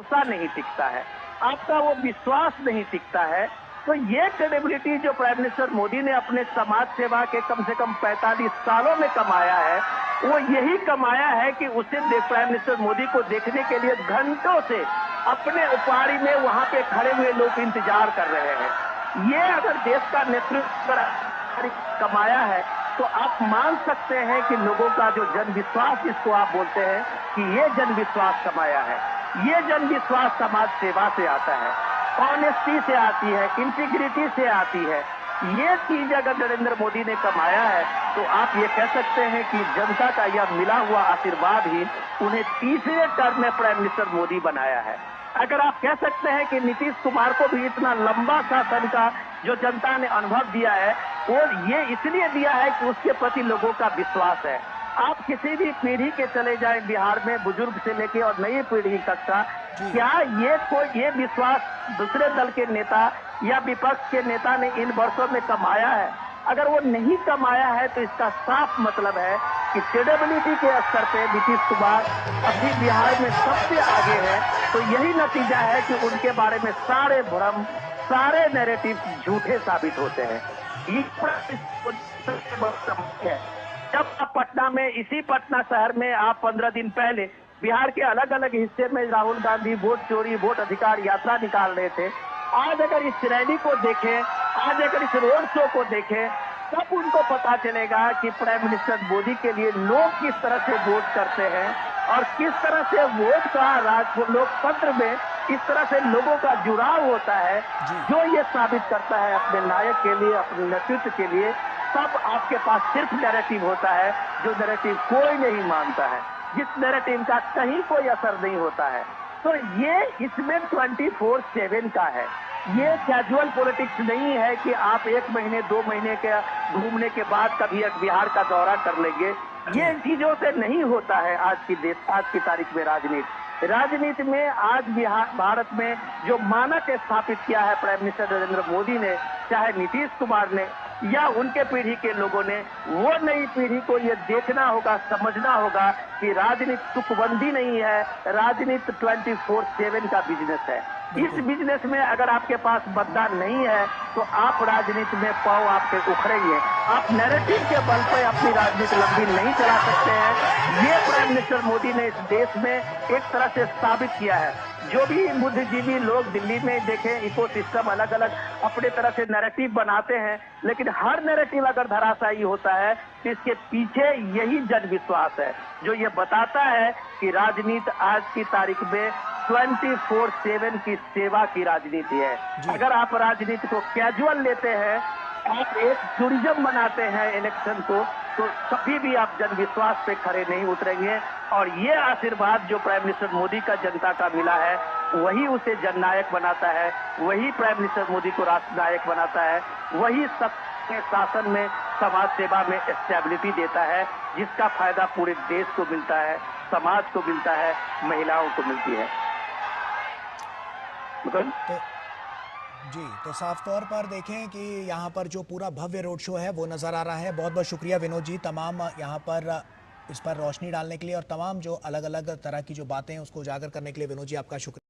भरोसा नहीं टिकता है, आपका वो विश्वास नहीं टिकता है, तो ये क्रेडिबिलिटी जो प्राइम मिनिस्टर मोदी ने अपने समाज सेवा के कम से कम 45 सालों में कमाया है, वो यही कमाया है कि उसे प्राइम मिनिस्टर मोदी को देखने के लिए घंटों से अपने उपाड़ी में वहां पे खड़े हुए लोग इंतजार कर रहे हैं। ये अगर देश का नेतृत्व कमाया है तो आप मान सकते हैं कि लोगों का जो जन विश्वास जिसको आप बोलते हैं कि ये जन विश्वास कमाया है, ये जन विश्वास समाज सेवा से आता है, ऑनेस्टी से आती है, इंटीग्रिटी से आती है। ये चीज अगर नरेंद्र मोदी ने कमाया है तो आप ये कह सकते हैं कि जनता का यह मिला हुआ आशीर्वाद ही उन्हें तीसरे टर्म में प्राइम मिनिस्टर मोदी बनाया है। अगर आप कह सकते हैं कि नीतीश कुमार को भी इतना लंबा शासन का जो जनता ने अनुभव दिया है वो ये इसलिए दिया है कि उसके प्रति लोगों का विश्वास है। आप किसी भी पीढ़ी के चले जाएं बिहार में, बुजुर्ग से लेके और नई पीढ़ी तक का, क्या ये विश्वास दूसरे दल के नेता या विपक्ष के नेता ने इन वर्षों में कमाया है? अगर वो नहीं कमाया है तो इसका साफ मतलब है कि क्रेडिबिलिटी के स्तर पे नीतीश कुमार अभी बिहार में सबसे आगे है। तो यही नतीजा है कि उनके बारे में सारे भ्रम, सारे नैरेटिव झूठे साबित होते हैं। जब आप पटना में, इसी पटना शहर में आप 15 दिन पहले बिहार के अलग अलग हिस्से में राहुल गांधी वोट चोरी, वोट अधिकार यात्रा निकाल रहे थे, आज अगर इस रैली को देखें, आज अगर इस रोड शो को देखें, तब उनको पता चलेगा कि प्राइम मिनिस्टर मोदी के लिए लोग किस तरह से वोट करते हैं और किस तरह से वोट का लोकतंत्र में इस तरह से लोगों का जुड़ाव होता है, जो ये साबित करता है अपने नायक के लिए, अपने नेतृत्व के लिए। तब आपके पास सिर्फ नैरेटिव होता है, जो नैरेटिव कोई नहीं मानता है, जिस नैरेटिव का कहीं कोई असर नहीं होता है। तो ये इसमें 24/7 का है। ये कैजुअल पॉलिटिक्स नहीं है कि आप 1 महीने 2 महीने के घूमने के बाद कभी एक बिहार का दौरा कर लेंगे। ये चीजों से नहीं होता है आज की तारीख में राजनीति में आज भारत में जो मानक स्थापित किया है प्राइम मिनिस्टर नरेंद्र मोदी ने, चाहे नीतीश कुमार ने या उनके पीढ़ी के लोगों ने, वो नई पीढ़ी को ये देखना होगा, समझना होगा कि राजनीति तुकबंदी नहीं है, राजनीति 24/7 का बिजनेस है। इस बिजनेस में अगर आपके पास मतदान नहीं है तो आप राजनीति में पांव आपके उखड़ेंगे, आप नैरेटिव के बल पर अपनी राजनीति लंबी नहीं चला सकते हैं। ये प्राइम मिनिस्टर मोदी ने इस देश में एक तरह से साबित किया है। जो भी बुद्धिजीवी लोग दिल्ली में देखें, इकोसिस्टम अलग अलग अपने तरह से नैरेटिव बनाते हैं, लेकिन हर नैरेटिव अगर धराशायी होता है तो इसके पीछे यही जन विश्वास है जो ये बताता है कि राजनीति आज की तारीख में 24/7 की सेवा की राजनीति है। अगर आप राजनीति को कैजुअल लेते हैं, आप एक टूरिज्म बनाते हैं इलेक्शन को, तो कभी भी आप जन विश्वास पे खड़े नहीं उतरेंगे। और ये आशीर्वाद जो प्राइम मिनिस्टर मोदी का जनता का मिला है, वही उसे जननायक बनाता है, वही प्राइम मिनिस्टर मोदी को राष्ट्र नायक बनाता है, वही सबके शासन में, समाज सेवा में स्टेबिलिटी देता है, जिसका फायदा पूरे देश को मिलता है, समाज को मिलता है, महिलाओं को मिलती है। तो साफ तौर पर देखें कि यहाँ पर जो पूरा भव्य रोड शो है वो नज़र आ रहा है। बहुत बहुत शुक्रिया विनोद जी, तमाम यहाँ पर इस पर रोशनी डालने के लिए और तमाम जो अलग अलग तरह की जो बातें हैं उसको उजागर करने के लिए विनोद जी आपका शुक्रिया।